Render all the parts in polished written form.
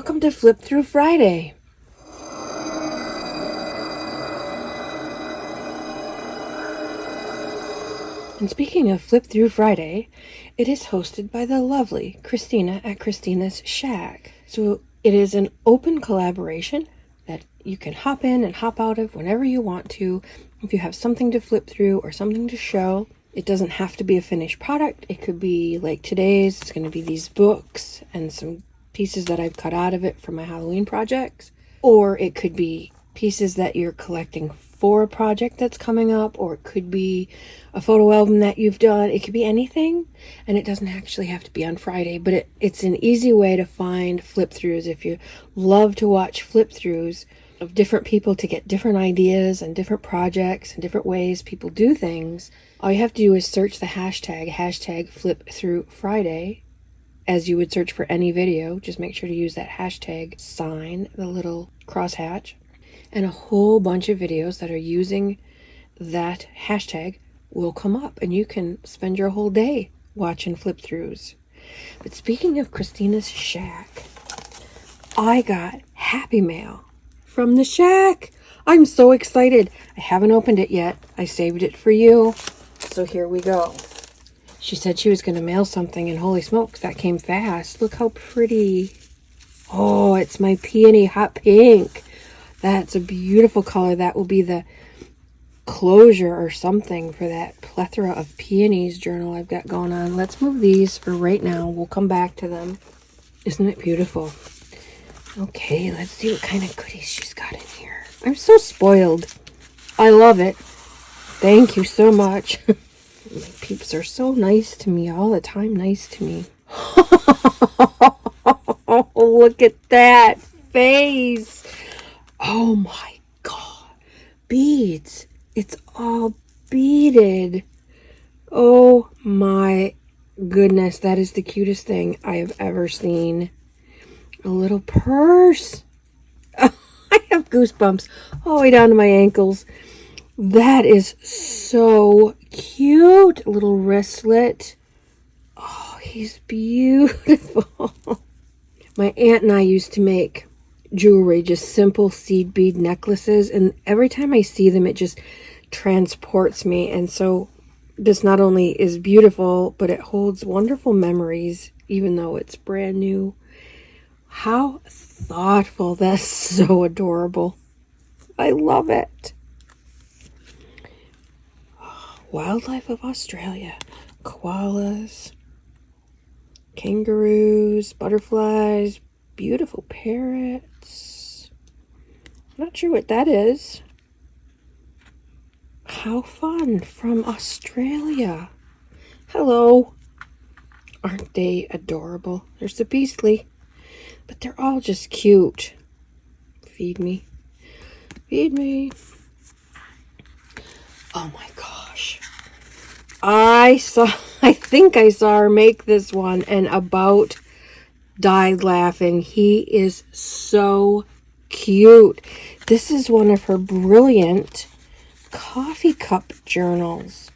Welcome to Flip Through Friday. And speaking of Flip Through Friday, it is hosted by the lovely Christina at Christina's Shack. So it is an open collaboration that you can hop in and hop out of whenever you want to. If you have something to flip through or something to show, it doesn't have to be a finished product. It could be like today's, it's going to be these books and some pieces that I've cut out of it for my Halloween projects. Or it could be pieces that you're collecting for a project that's coming up, or it could be a photo album that you've done. It could be anything, and it doesn't actually have to be on Friday, but it's an easy way to find flip throughs if you love to watch flip throughs of different people to get different ideas and different projects and different ways people do things. All you have to do is search the hashtag flip through Friday, as you would search for any video. Just make sure to use that hashtag sign, the little crosshatch. And a whole bunch of videos that are using that hashtag will come up, and you can spend your whole day watching flip throughs. But speaking of Christina's Shack, I got Happy Mail from the Shack. I'm so excited. I haven't opened it yet. I saved it for you. So here we go. She said she was going to mail something, and holy smokes, that came fast. Look how pretty. Oh, it's my peony hot pink. That's a beautiful color. That will be the closure or something for that plethora of peonies journal I've got going on. Let's move these for right now. We'll come back to them. Isn't it beautiful? Okay, let's see what kind of goodies she's got in here. I'm so spoiled. I love it. Thank you so much. My peeps are so nice to me all the time. Nice to me. Look at that face. Oh my God. Beads. It's all beaded. Oh my goodness. That is the cutest thing I have ever seen. A little purse. I have goosebumps all the way down to my ankles. That is so cute. A little wristlet. Oh, he's beautiful. My aunt and I used to make jewelry, just simple seed bead necklaces, and every time I see them it just transports me. And so this not only is beautiful, but it holds wonderful memories even though it's brand new. How thoughtful. That's so adorable. I love it. Wildlife of Australia. Koalas, kangaroos, butterflies, beautiful parrots. Not sure what that is. How fun. From Australia. Hello. Aren't they adorable? There's the beastly, but they're all just cute. Feed me. Feed me. Oh my gosh. I think I saw her make this one and about died laughing. He is so cute. This is one of her brilliant coffee cup journals.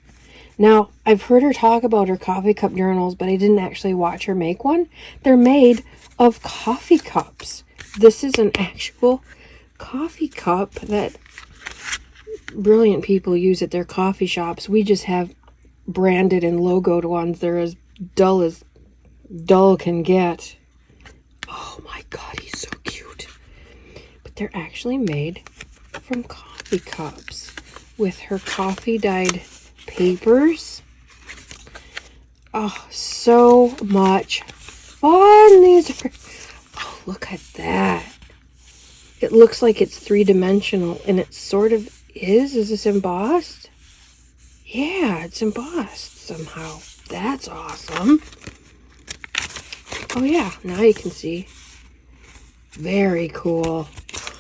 Now, I've heard her talk about her coffee cup journals, but I didn't actually watch her make one. They're made of coffee cups. This is an actual coffee cup that brilliant people use at their coffee shops. We just have branded and logoed ones. They're as dull can get. Oh my God, he's so cute. But they're actually made from coffee cups with her coffee dyed papers. Oh, so much fun. These are, oh, look at that. It looks like it's three-dimensional, and it sort of is. Is this embossed? Yeah, it's embossed somehow. That's awesome. Oh yeah, now you can see. Very cool.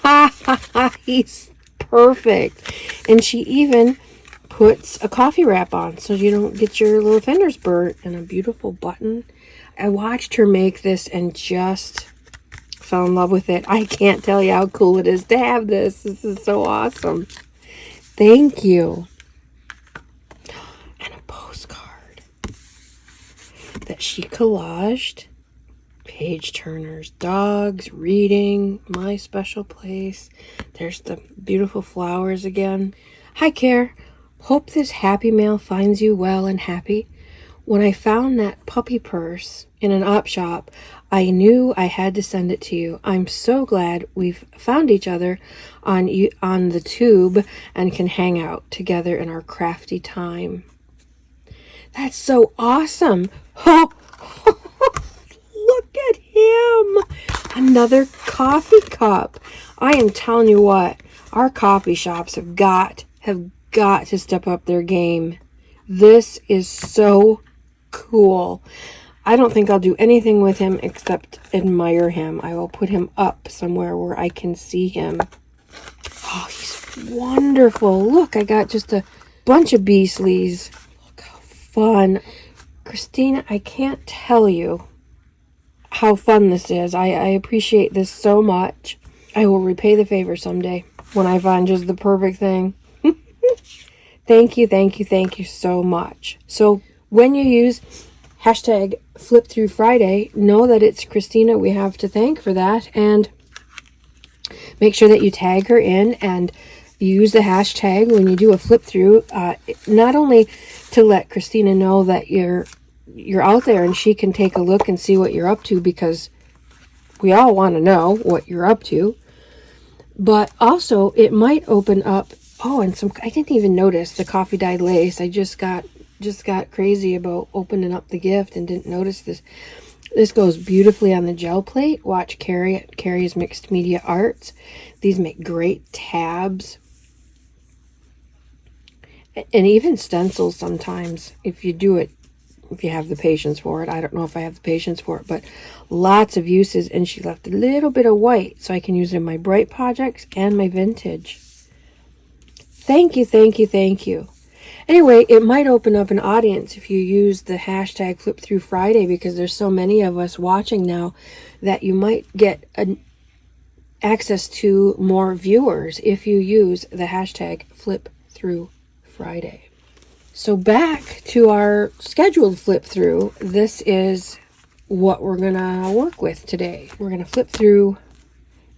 Ha ha ha, he's perfect. And she even puts a coffee wrap on so you don't get your little fingers burnt, and a beautiful button. I watched her make this and just fell in love with it. I can't tell you how cool it is to have this. This is so awesome. Thank you. And a postcard that she collaged page turners, dogs, reading, my special place. There's the beautiful flowers again. Hi, Care. Hope this happy mail finds you well and happy. When I found that puppy purse in an op shop, I knew I had to send it to you. I'm so glad we've found each other on the tube and can hang out together in our crafty time. That's so awesome. Oh, look at him. Another coffee cup. I am telling you what, our coffee shops have got to step up their game. This is so cool. I don't think I'll do anything with him except admire him. I will put him up somewhere where I can see him. Oh, he's wonderful. Look, I got just a bunch of Beasleys. Look how fun. Christina, I can't tell you how fun this is. I appreciate this so much. I will repay the favor someday when I find just the perfect thing. Thank you so much. So when you use hashtag Flip Through Friday, know that it's Christina we have to thank for that, and make sure that you tag her in and use the hashtag when you do a flip through, not only to let Christina know that you're out there and she can take a look and see what you're up to, because we all want to know what you're up to, but also it might open up, and I didn't even notice the coffee dyed lace. I just got crazy about opening up the gift and didn't notice this. This goes beautifully on the gel plate. Watch Carrie at Carrie's Mixed Media Arts. These make great tabs. And even stencils sometimes, if you do it, if you have the patience for it. I don't know if I have the patience for it, but lots of uses. And she left a little bit of white so I can use it in my bright projects and my vintage. Thank you. Anyway, it might open up an audience if you use the hashtag Flip Through Friday, because there's so many of us watching now that you might get access to more viewers if you use the hashtag Flip Through Friday. So back to our scheduled flip through. This is what we're gonna work with today. We're gonna flip through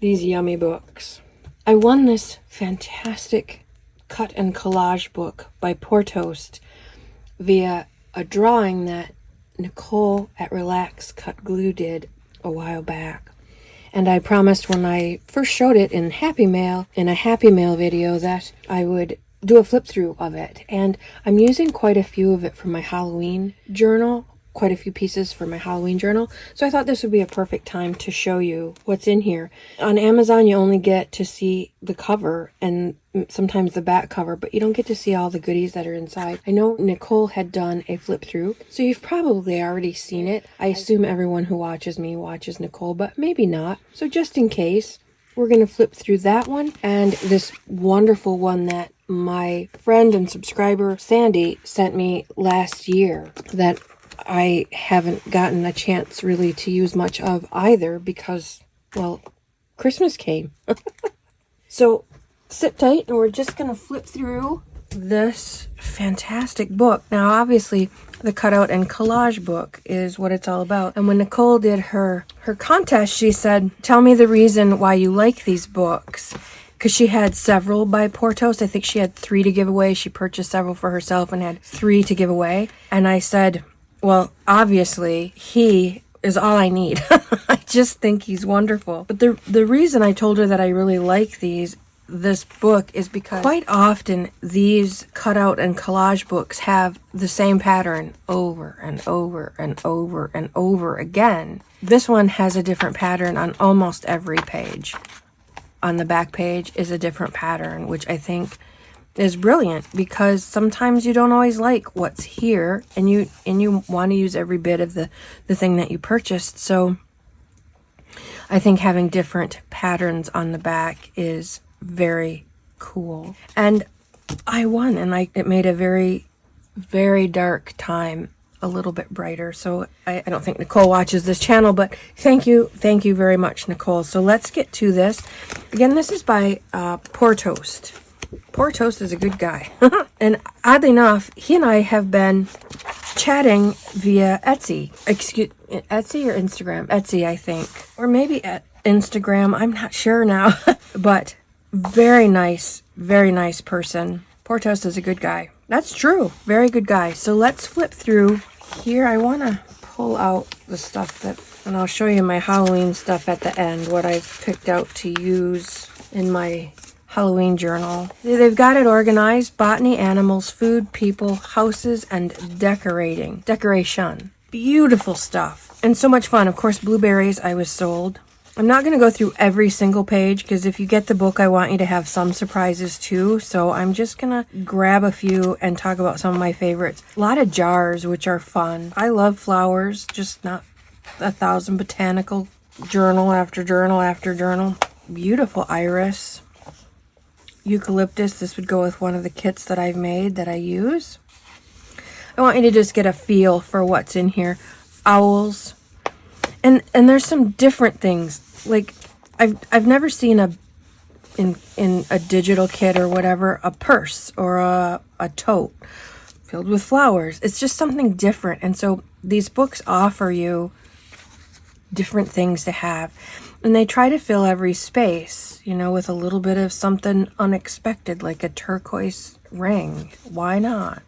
these yummy books. I won this fantastic cut and collage book by Portoast via a drawing that Nicole at Relax Cut Glue did a while back. And I promised when I first showed it in a Happy Mail video that I would do a flip through of it. And I'm using quite a few of it for my Halloween journal, quite a few pieces for my Halloween journal. So I thought this would be a perfect time to show you what's in here. On Amazon, you only get to see the cover and sometimes the back cover, but you don't get to see all the goodies that are inside. I know Nicole had done a flip through, so you've probably already seen it. I assume everyone who watches me watches Nicole, but maybe not. So just in case, we're going to flip through that one and this wonderful one that my friend and subscriber Sandy sent me last year that I haven't gotten a chance really to use much of either because, well, Christmas came. So sit tight and we're just going to flip through this fantastic book. Now, obviously, the cutout and collage book is what it's all about. And when Nicole did her contest, she said, tell me the reason why you like these books. Because she had several by Portos. I think she had 3 to give away. She purchased several for herself and had 3 to give away. And I said, well, obviously, he is all I need. I just think he's wonderful. But the reason I told her that I really like this book is because quite often these cutout and collage books have the same pattern over and over and over and over again. This one has a different pattern on almost every page. On the back page is a different pattern, which I think is brilliant because sometimes you don't always like what's here and you want to use every bit of the thing that you purchased. So I think having different patterns on the back is very cool. And I won, and it made a very, very dark time a little bit brighter. So I don't think Nicole watches this channel, but thank you very much, Nicole. So let's get to this. Again, this is by Portoast. Poor Toast is a good guy. And oddly enough, he and I have been chatting via Etsy. Etsy or Instagram? Etsy, I think. Or maybe at Instagram. I'm not sure now. But very nice person. Poor Toast is a good guy. That's true. Very good guy. So let's flip through here. I want to pull out the stuff that, and I'll show you my Halloween stuff at the end, what I've picked out to use in my Halloween journal. They've got it organized: botany, animals, food, people, houses, and decoration. Beautiful stuff. And so much fun. Of course, blueberries I was sold. I'm not going to go through every single page because if you get the book, I want you to have some surprises too. So I'm just going to grab a few and talk about some of my favorites. A lot of jars, which are fun. I love flowers, just not 1,000 botanical journal after journal after journal. Beautiful iris. Eucalyptus. This would go with one of the kits that I've made that I use. I want you to just get a feel for what's in here. Owls. And there's some different things. Like I've never seen in a digital kit or whatever, a purse or a tote filled with flowers. It's just something different. And so these books offer you different things to have. And they try to fill every space, you know, with a little bit of something unexpected, like a turquoise ring. Why not?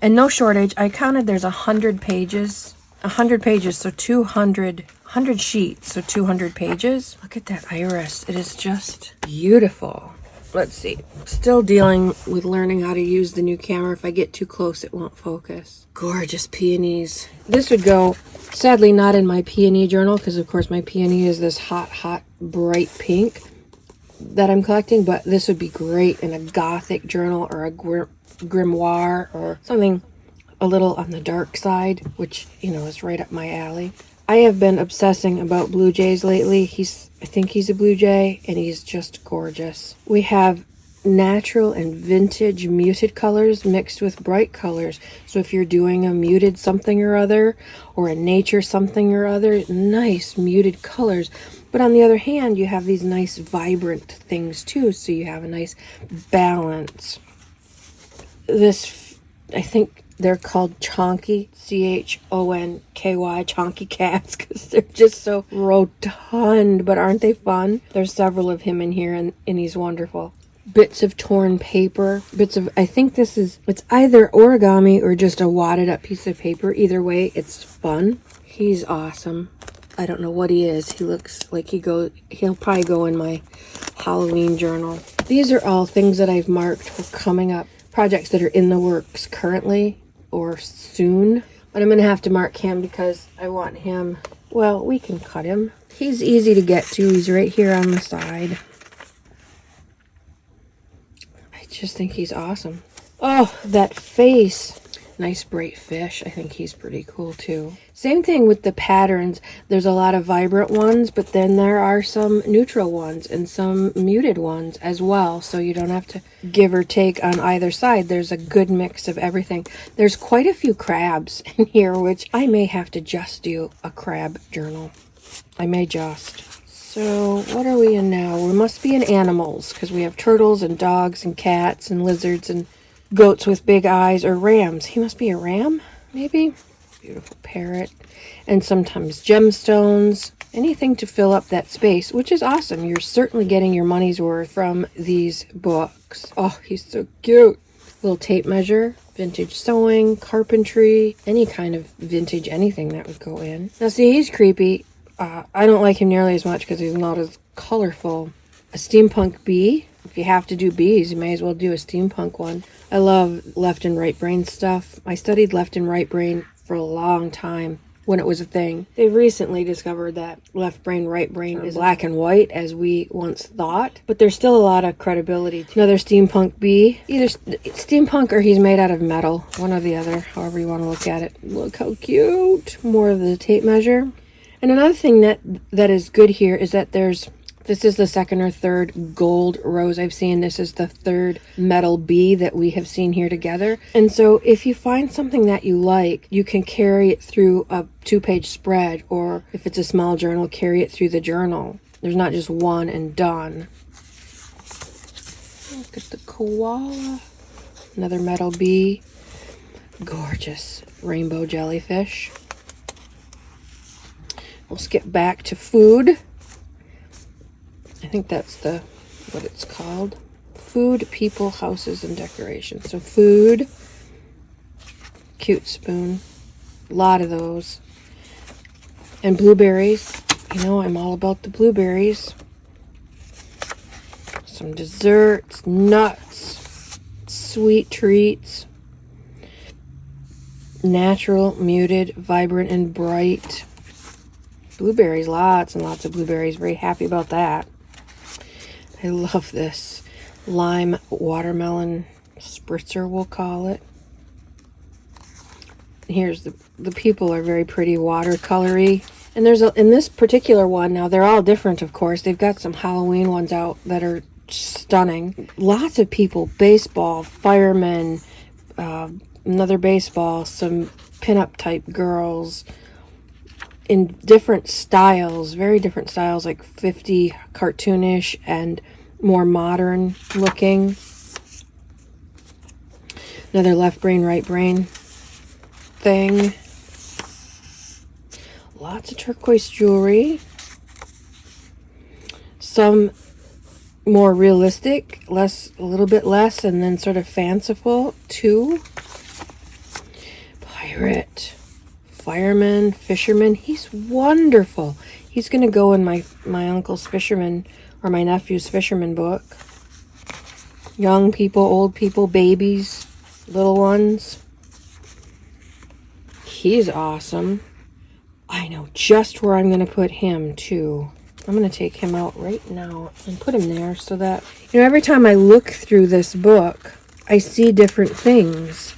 And no shortage. I counted there's 100 pages. 100 pages, so 100 sheets, so 200 pages. Look at that iris. It is just beautiful. Let's see. Still dealing with learning how to use the new camera. If I get too close, it won't focus. Gorgeous peonies. This would go, sadly, not in my peony journal, because of course my peony is this hot, bright pink that I'm collecting, but this would be great in a gothic journal or a grimoire or something a little on the dark side, which, you know, is right up my alley. I have been obsessing about blue jays lately. I think he's a blue jay, and he's just gorgeous. We have natural and vintage muted colors mixed with bright colors. So if you're doing a muted something or other, or a nature something or other, nice muted colors. But on the other hand, you have these nice vibrant things too, so you have a nice balance. This, I think they're called chonky, CHONKY, chonky cats, because they're just so rotund, but aren't they fun? There's several of him in here, and he's wonderful. Bits of torn paper, I think it's either origami or just a wadded up piece of paper. Either way, it's fun. He's awesome. I don't know what he is. He looks like he'll probably go in my Halloween journal. These are all things that I've marked for coming up, projects that are in the works currently or soon. But I'm going to have to mark him because I want him, well, we can cut him. He's easy to get to. He's right here on the side. I just think he's awesome. Oh, that face. Nice bright fish. I think he's pretty cool too. Same thing with the patterns. There's a lot of vibrant ones, but then there are some neutral ones and some muted ones as well. So you don't have to give or take on either side. There's a good mix of everything. There's quite a few crabs in here, which I may have to just do a crab journal. I may just. So what are we in now? We must be in animals because we have turtles and dogs and cats and lizards and goats with big eyes, or rams. He must be a ram, maybe. Beautiful parrot. And sometimes gemstones. Anything to fill up that space, which is awesome. You're certainly getting your money's worth from these books. Oh, he's so cute. Little tape measure. Vintage sewing, carpentry, any kind of vintage anything that would go in. Now see, he's creepy. I don't like him nearly as much because he's not as colorful. A steampunk bee. If you have to do bees, you may as well do a steampunk one. I love left and right brain stuff. I studied left and right brain for a long time when it was a thing. They've recently discovered that left brain, right brain is black and white as we once thought, but there's still a lot of credibility. Another steampunk bee. Either steampunk or he's made out of metal. One or the other, however you want to look at it. Look how cute. More of the tape measure. And another thing that is good here is that this is the second or third gold rose I've seen. This is the third metal bee that we have seen here together. And so if you find something that you like, you can carry it through a 2-page spread, or if it's a small journal, carry it through the journal. There's not just one and done. Look at the koala. Another metal bee. Gorgeous rainbow jellyfish. We'll skip back to food. I think that's what it's called. Food, people, houses, and decorations. So food. Cute spoon. A lot of those. And blueberries. You know, I'm all about the blueberries. Some desserts, nuts, sweet treats. Natural, muted, vibrant, and bright. Blueberries, lots and lots of blueberries. Very happy about that. I love this lime watermelon spritzer, we'll call it. Here's the people are very pretty, watercolory. And there's in this particular one, now they're all different, of course. They've got some Halloween ones out that are stunning. Lots of people, baseball, firemen, another baseball, some pinup type girls in different styles, very different styles, like 50 cartoonish and more modern looking. Another left brain, right brain thing. Lots of turquoise jewelry. Some more realistic, a little bit less, and then sort of fanciful too. Pirate, fireman, fisherman. He's wonderful. He's going to go in my uncle's fisherman or my nephew's fisherman book. Young people, old people, babies, little ones. He's awesome. I know just where I'm going to put him too. I'm going to take him out right now and put him there so that, you know, every time I look through this book, I see different things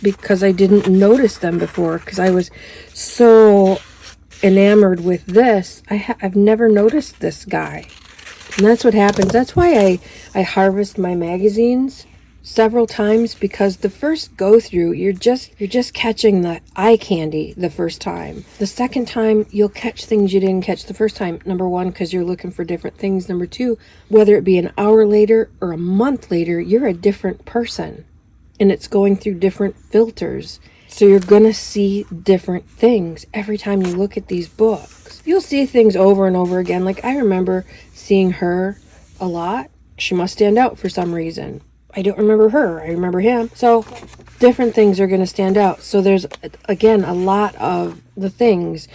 because I didn't notice them before because I was so enamored with this. I've never noticed this guy. And that's what happens. That's why I harvest my magazines several times, because the first go through, you're just catching the eye candy the first time. The second time, you'll catch things you didn't catch the first time. Number one, because you're looking for different things. Number two, whether it be an hour later or a month later, you're a different person. And it's going through different filters. So you're going to see different things every time you look at these books. You'll see things over and over again. Like I remember seeing her a lot. She must stand out for some reason. I don't remember her. I remember him. So different things are going to stand out. So there's, again, a lot of the things,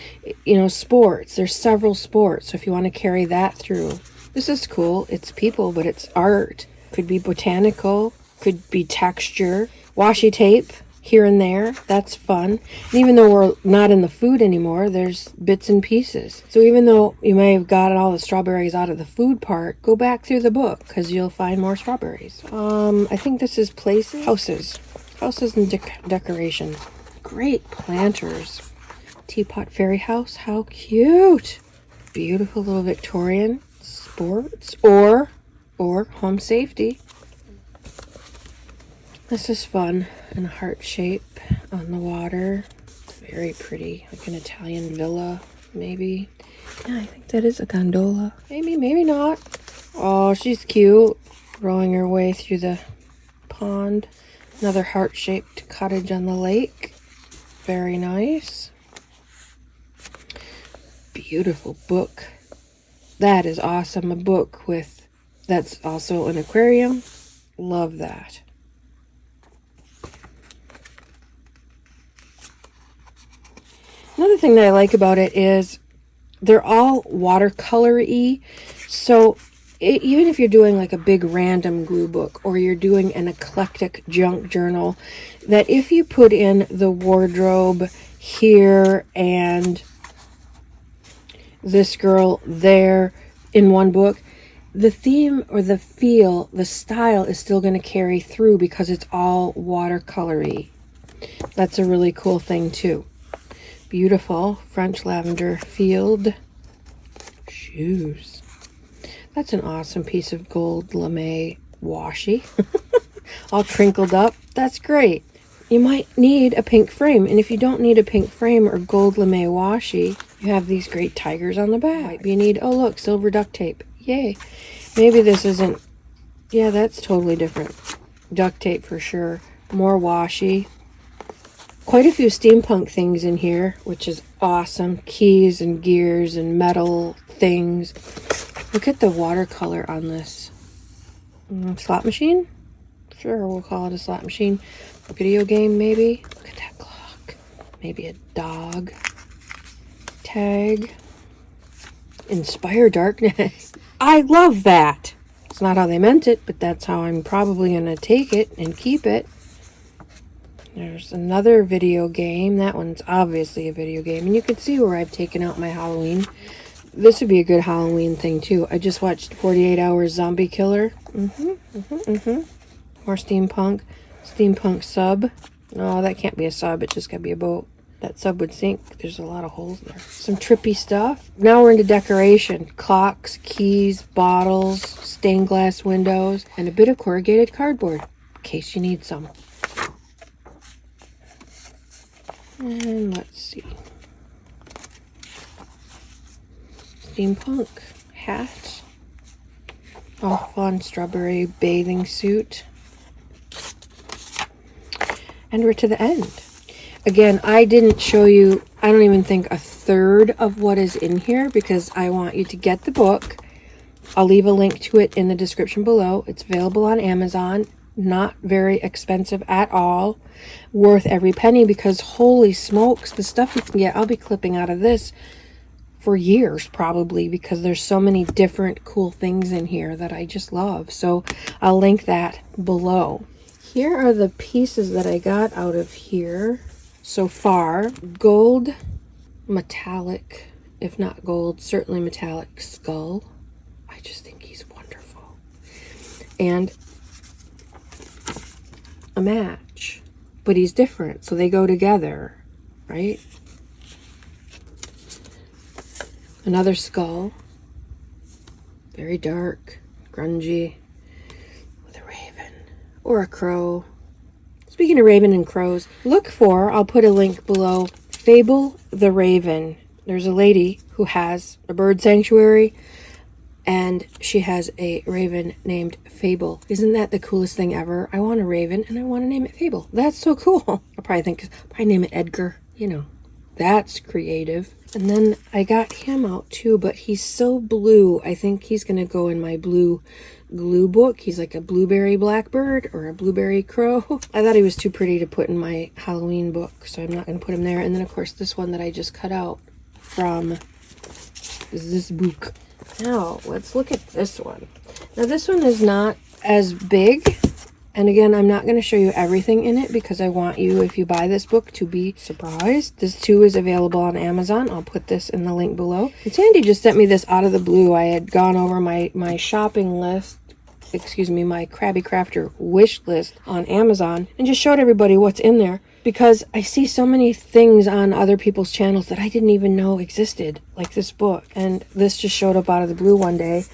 you know, sports. There's several sports. So if you want to carry that through, this is cool. It's people, but it's art. Could be botanical. Could be texture. Washi tape here and there. That's fun. And even though we're not in the food anymore, there's bits and pieces. So even though you may have gotten all the strawberries out of the food part, go back through the book because you'll find more strawberries. I think this is places. Houses and decorations. Great planters. Teapot Fairy House. How cute. Beautiful little Victorian. Sports or home safety. This is fun. In a heart shape on the water. Very pretty. Like an Italian villa, maybe. Yeah, I think that is a gondola. Maybe, maybe not. Oh, she's cute. Rowing her way through the pond. Another heart-shaped cottage on the lake. Very nice. Beautiful book. That is awesome. A book with, that's also an aquarium. Love that. Another thing that I like about it is they're all watercolor-y. So even if you're doing like a big random glue book or you're doing an eclectic junk journal, that if you put in the wardrobe here and this girl there in one book, the theme or the feel, the style is still going to carry through because it's all watercolor-y. That's a really cool thing too. Beautiful French lavender field shoes. That's an awesome piece of gold lame washi. All crinkled up. That's great. You might need a pink frame. And if you don't need a pink frame or gold lame washi, you have these great tigers on the back. You need, oh look, silver duct tape. Yay. Maybe this isn't Yeah, that's totally different. Duct tape for sure. More washi. Quite a few steampunk things in here, which is awesome. Keys and gears and metal things. Look at the watercolor on this. Slot machine? Sure, we'll call it a slot machine. Video game, maybe. Look at that clock. Maybe a dog. Tag. Inspire darkness. I love that. It's not how they meant it, but that's how I'm probably going to take it and keep it. There's another video game. That one's obviously a video game. And you can see where I've taken out my Halloween. This would be a good Halloween thing, too. I just watched 48 Hours Zombie Killer. More steampunk. Steampunk sub. No, that can't be a sub. It just got to be a boat. That sub would sink. There's a lot of holes there. Some trippy stuff. Now we're into decoration. Clocks, keys, bottles, stained glass windows, and a bit of corrugated cardboard, in case you need some. And let's see. Steampunk hat. Oh, fun. Strawberry bathing suit. And we're to the end. Again, I didn't show you, I don't even think a third of what is in here because I want you to get the book. I'll leave a link to it in the description below. It's available on Amazon. Not very expensive at all. Worth every penny because holy smokes, the stuff you can get, I'll be clipping out of this for years probably because there's so many different cool things in here that I just love. So I'll link that below. Here are the pieces that I got out of here so far. Gold, metallic, if not gold, certainly metallic skull. I just think he's wonderful. And a match, but he's different, so they go together, right? Another skull, very dark, grungy, with a raven or a crow. Speaking of raven and crows, look for, I'll put a link below, Fable the Raven. There's a lady who has a bird sanctuary and she has a raven named Fable. Isn't that the coolest thing ever? I want a raven and I want to name it Fable. That's so cool. I'll probably name it Edgar. You know, that's creative. And then I got him out too, but he's so blue. I think he's going to go in my blue glue book. He's like a blueberry blackbird or a blueberry crow. I thought he was too pretty to put in my Halloween book, so I'm not going to put him there. And then, of course, this one that I just cut out from this book. Now, let's look at this one. Now, this one is not as big. And again, I'm not going to show you everything in it because I want you, if you buy this book, to be surprised. This too is available on Amazon. I'll put this in the link below. And Sandy just sent me this out of the blue. I had gone over my shopping list, my Krabby Crafter wish list on Amazon and just showed everybody what's in there because I see so many things on other people's channels that I didn't even know existed, like this book. And this just showed up out of the blue one day.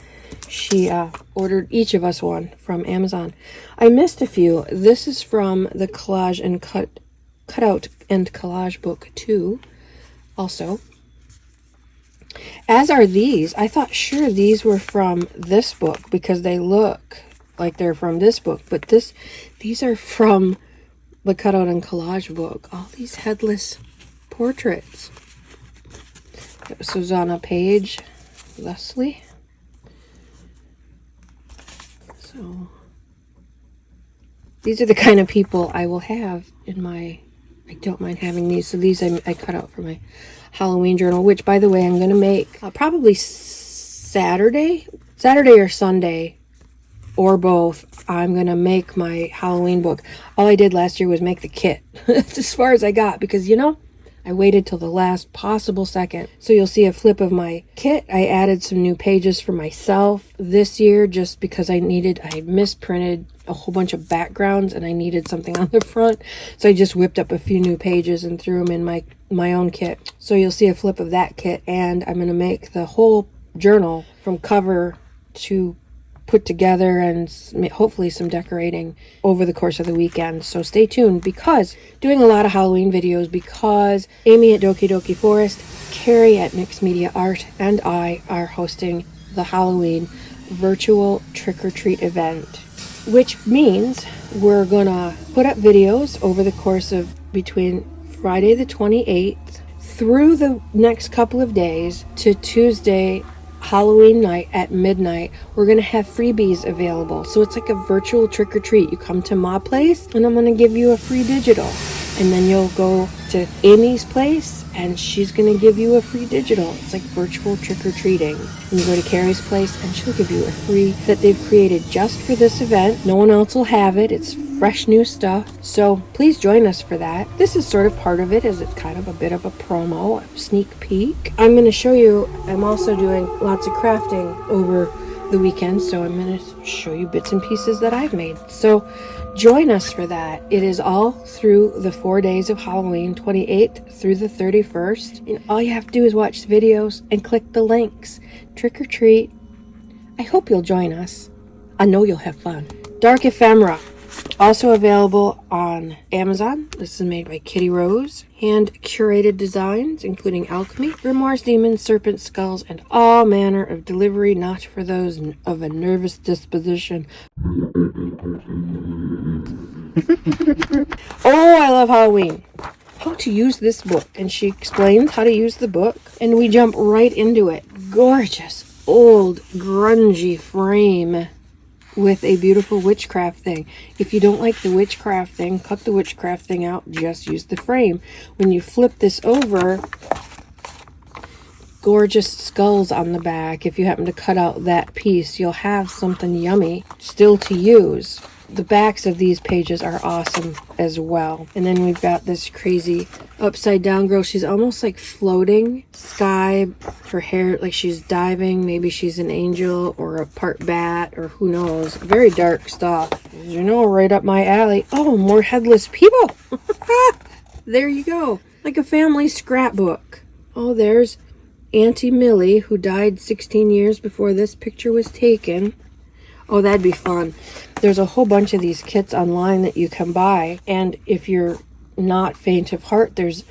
She ordered each of us one from Amazon. I missed a few. This is from the collage and cutout and collage book too. Also, as are these. I thought sure these were from this book because they look like they're from this book, but these are from the cutout and collage book. All these headless portraits. It was Susanna Page Leslie. So these are the kind of people I will have in my, I don't mind having these. So these I cut out for my Halloween journal, which by the way, I'm going to make probably Saturday or Sunday or both. I'm going to make my Halloween book. All I did last year was make the kit. That's as far as I got because, you know, I waited till the last possible second. So you'll see a flip of my kit. I added some new pages for myself this year just because I misprinted a whole bunch of backgrounds and I needed something on the front. So I just whipped up a few new pages and threw them in my own kit. So you'll see a flip of that kit, and I'm going to make the whole journal from cover to put together and hopefully some decorating over the course of the weekend. So stay tuned because doing a lot of Halloween videos because Amy at Doki Doki Forest, Carrie at Mixed Media Art, and I are hosting the Halloween virtual trick-or-treat event. which means we're gonna put up videos over the course of between Friday the 28th through the next couple of days to Tuesday Halloween night at midnight. We're gonna have freebies available, so it's like a virtual trick-or-treat. You come to my place and I'm gonna give you a free digital, and then you'll go to Amy's place and she's gonna give you a free digital. It's like virtual trick-or-treating. And you go to Carrie's place and she'll give you a free that they've created just for this event. No one else will have it. It's fresh new stuff, so please join us for that. This is sort of part of it, as it's kind of a bit of a promo, a sneak peek. I'm going to show you, I'm also doing lots of crafting over the weekend, so I'm going to show you bits and pieces that I've made. So join us for that. It is all through the 4 days of Halloween, 28th through the 31st, and all you have to do is watch the videos and click the links. Trick or treat. I hope you'll join us. I know you'll have fun. Dark Ephemera, also available on Amazon. This is made by Kitty Rose. Hand curated designs, including alchemy, grimoires, demons, serpents, skulls, and all manner of delivery not for those of a nervous disposition. Oh, I love Halloween. How to use this book. And she explains how to use the book, and we jump right into it. Gorgeous, old, grungy frame with a beautiful witchcraft thing. If you don't like the witchcraft thing, cut the witchcraft thing out, just use the frame. When you flip this over, gorgeous skulls on the back. If you happen to cut out that piece, you'll have something yummy still to use. The backs of these pages are awesome as well. And then we've got this crazy upside down girl. She's almost like floating. Sky, her hair, like she's diving. Maybe she's an angel or a part bat, or who knows. Very dark stuff. You know, right up my alley. Oh, more headless people. There you go. Like a family scrapbook. Oh, there's Auntie Millie, who died 16 years before this picture was taken. Oh, that'd be fun. There's a whole bunch of these kits online that you can buy, and if you're not faint of heart, there's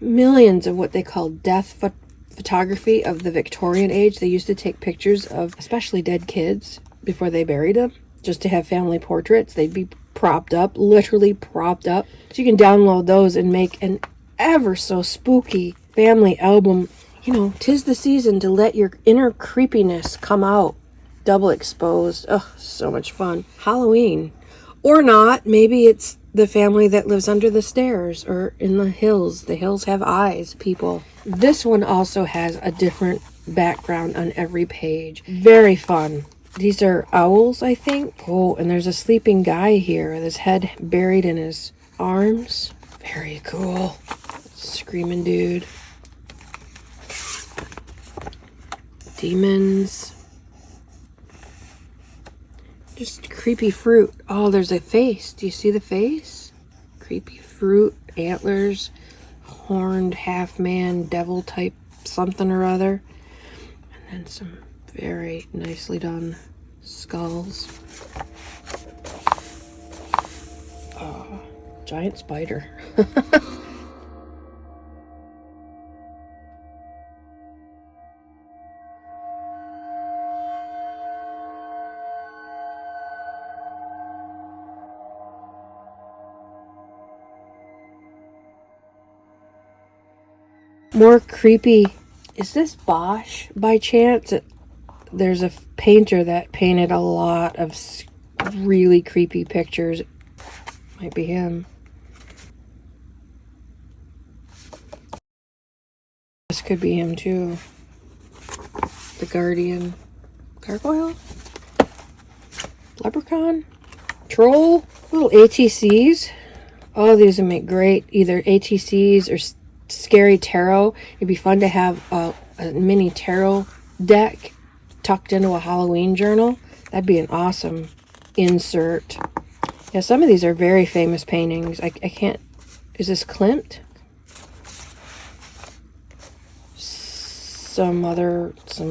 millions of what they call death photography of the Victorian age. They used to take pictures of especially dead kids before they buried them, just to have family portraits. They'd be propped up, literally propped up. So you can download those and make an ever so spooky family album. You know, 'tis the season to let your inner creepiness come out. Double exposed. Oh, so much fun. Halloween. Or not. Maybe it's the family that lives under the stairs or in the hills. The hills have eyes, people. This one also has a different background on every page. Very fun. These are owls, I think. Oh, and there's a sleeping guy here with his head buried in his arms. Very cool. Screaming dude. Demons. Just creepy fruit. Oh, there's a face. Do you see the face? Creepy fruit, antlers, horned half-man, devil type something or other. And then some very nicely done skulls. Oh, giant spider. More creepy. Is this Bosch by chance? There's a painter that painted a lot of really creepy pictures. Might be him. This could be him too. The Guardian. Gargoyle? Leprechaun? Troll? Little ATCs. Oh, these would make great either ATCs or scary tarot. It'd be fun to have a mini tarot deck tucked into a Halloween journal. That'd be an awesome insert. Yeah, some of these are very famous paintings. I can't... Is this Klimt? Some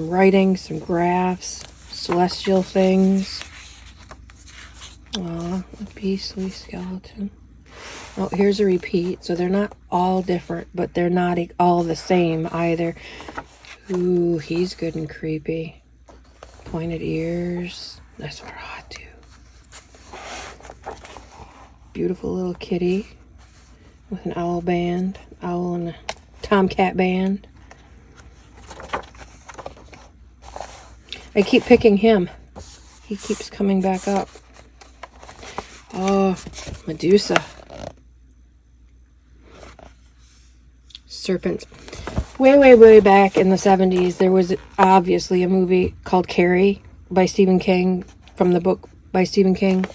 writing, some graphs, celestial things. Aw, a beastly skeleton. Oh, here's a repeat. So they're not all different, but they're not all the same either. Ooh, he's good and creepy. Pointed ears. That's what hot too. beautiful little kitty with an owl and a tomcat band. I keep picking him. He keeps coming back up. Oh, Medusa. Serpents. Way back in the 70s, there was obviously a movie called Carrie by Stephen King, from the book by Stephen King,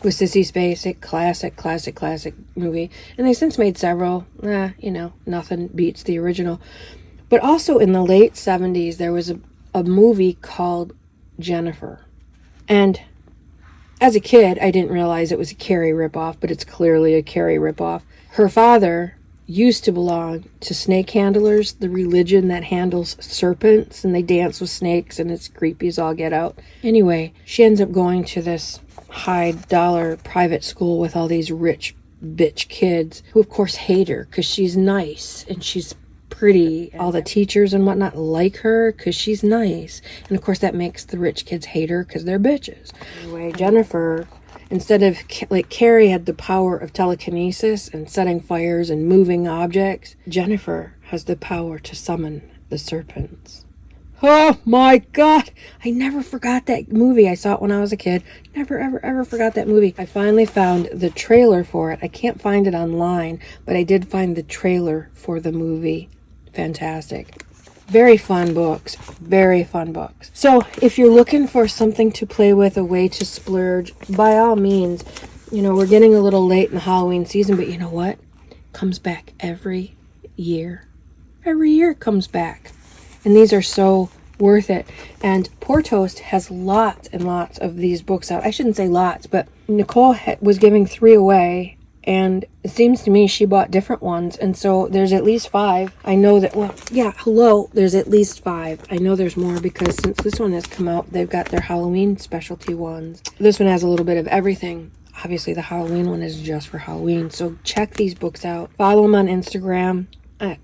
with Sissy Spacek. Classic movie. And they since made several. Nothing beats the original. But also in the late 70s, there was a movie called Jennifer. And as a kid, I didn't realize it was a Carrie ripoff, but it's clearly a Carrie ripoff. Her father used to belong to snake handlers, the religion that handles serpents, and they dance with snakes, and it's creepy as all get out. Anyway, she ends up going to this high-dollar private school with all these rich bitch kids who, of course, hate her because she's nice and she's pretty. All the teachers and whatnot like her because she's nice. And, of course, that makes the rich kids hate her because they're bitches. Anyway, Jennifer, instead of, like, Carrie had the power of telekinesis and setting fires and moving objects, Jennifer has the power to summon the serpents. Oh my God! I never forgot that movie. I saw it when I was a kid. Never, ever forgot that movie. I finally found the trailer for it. I can't find it online, but I did find the trailer for the movie. Fantastic. Very fun books. Very fun books. So if you're looking for something to play with, a way to splurge, by all means, we're getting a little late in the Halloween season, but you know what? It comes back every year. Every year it comes back. And these are so worth it. And Poor Toast has lots and lots of these books out. I shouldn't say lots, but Nicole was giving 3 away. And it seems to me she bought different ones. And so there's at least 5. I know that, there's at least 5. I know there's more because since this one has come out, they've got their Halloween specialty ones. This one has a little bit of everything. Obviously, the Halloween one is just for Halloween. So check these books out. Follow him on Instagram. I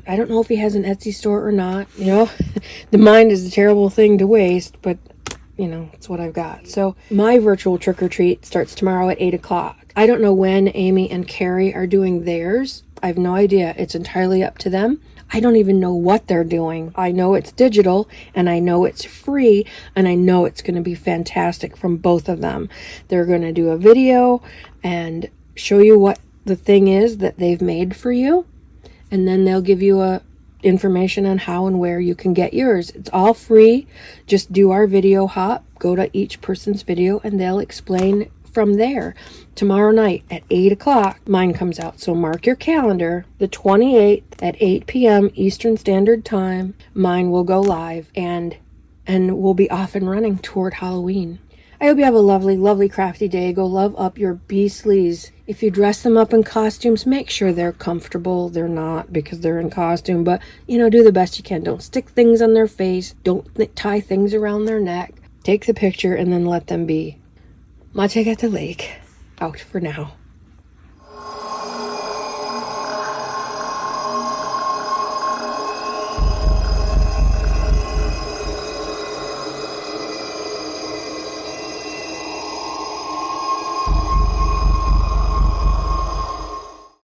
don't know if he has an Etsy store or not. The mind is a terrible thing to waste, but, it's what I've got. So my virtual trick-or-treat starts tomorrow at 8 o'clock. I don't know when Amy and Carrie are doing theirs. I have no idea. It's entirely up to them. I don't even know what they're doing. I know it's digital, and I know it's free, and I know it's going to be fantastic from both of them. They're going to do a video and show you what the thing is that they've made for you, and then they'll give you information on how and where you can get yours. It's all free. Just do our video hop. Go to each person's video, and they'll explain from there. Tomorrow night at 8 o'clock, mine comes out. So mark your calendar. The 28th at 8 p.m. Eastern Standard Time, mine will go live, and we'll be off and running toward Halloween. I hope you have a lovely, lovely crafty day. Go love up your beastlies. If you dress them up in costumes, make sure they're comfortable. They're not because they're in costume, but, do the best you can. Don't stick things on their face. Don't tie things around their neck. Take the picture and then let them be. Mate at the lake. Out for now.